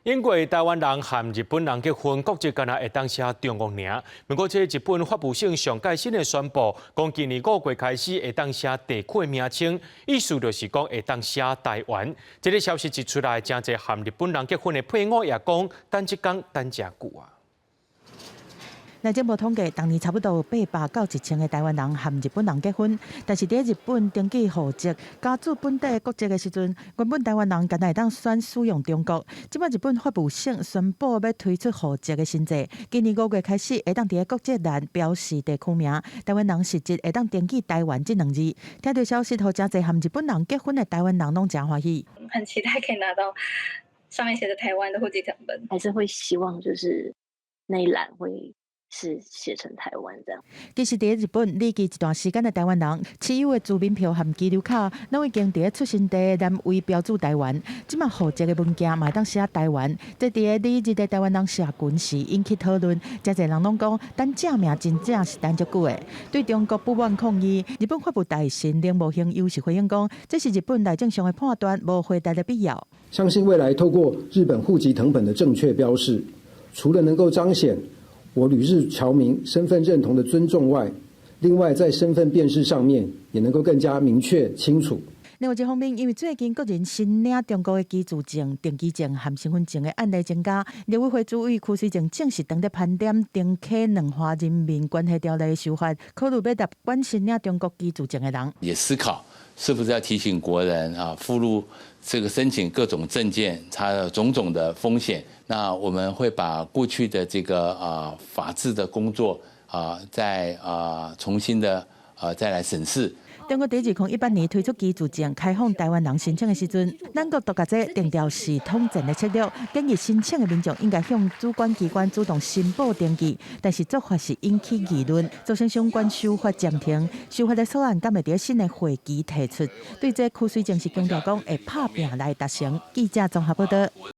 英国台湾人和日本人结婚，国籍敢若会当写中国名。不过，这日本法务省上届新的宣布，讲今年5月开始会当写地区名称，意思就是讲会当写台湾。这个消息一出来，真侪和日本人结婚的配偶也讲，等一天等真久啊。内政部统计，当年差不多有800到1000个台湾人和日本人结婚，但是伫日本登记户籍、加注本地国籍的时阵，原本台湾人敢会当选使用中国。即摆日本法务省宣布要推出户籍的新制，今年5月开始会当伫国籍栏标示地区名，台湾人实质会当登记台湾这2字。听到消息后，真侪和日本人结婚的台湾人拢真欢喜，很期待可以拿到上面写着台湾的户籍成本，还是会希望就是那一栏会是写成台湾这样。其实伫日本历经一段时间的台湾人，持有的住民票和居留卡，拢已经伫出生地南为标注台湾。即卖户籍的文件嘛当写台湾，这伫个日的台湾人社群时引起讨论。真侪人拢讲，等正名真正是等足久的。对中国不满抗议，日本法务大臣铃木兴优是回应讲，这是日本内政上的判断，无回答的必要。相信未来透过日本户籍誊本的正确标示，除了能够彰显我旅日侨民身份认同的尊重外，另外在身份辨识上面也能够更加明确清楚。另外一方面，因为最近个人申领中国的居住证、登记证和身份证的案例增加，立委会主委邱水正正式当地盘点登记两化人民关系条例的修法，考虑要纳管申领中国居住证的人，也思考是不是要提醒国人啊，附录这个申请各种证件，它的种种的风险。那我们会把过去的这个法制的工作再重新的再来审视。中国伫2018年推出居住证开放台湾人申请的时阵，咱国都甲这定调是统战的策略，建议申请的民众应该向主管机关主动申报登记，但是做法是引起议论，造成相关修法暂停。修法的草案敢会伫新的会期提出？对这邱水正是强调讲会拍拼来达成。记者综合报道。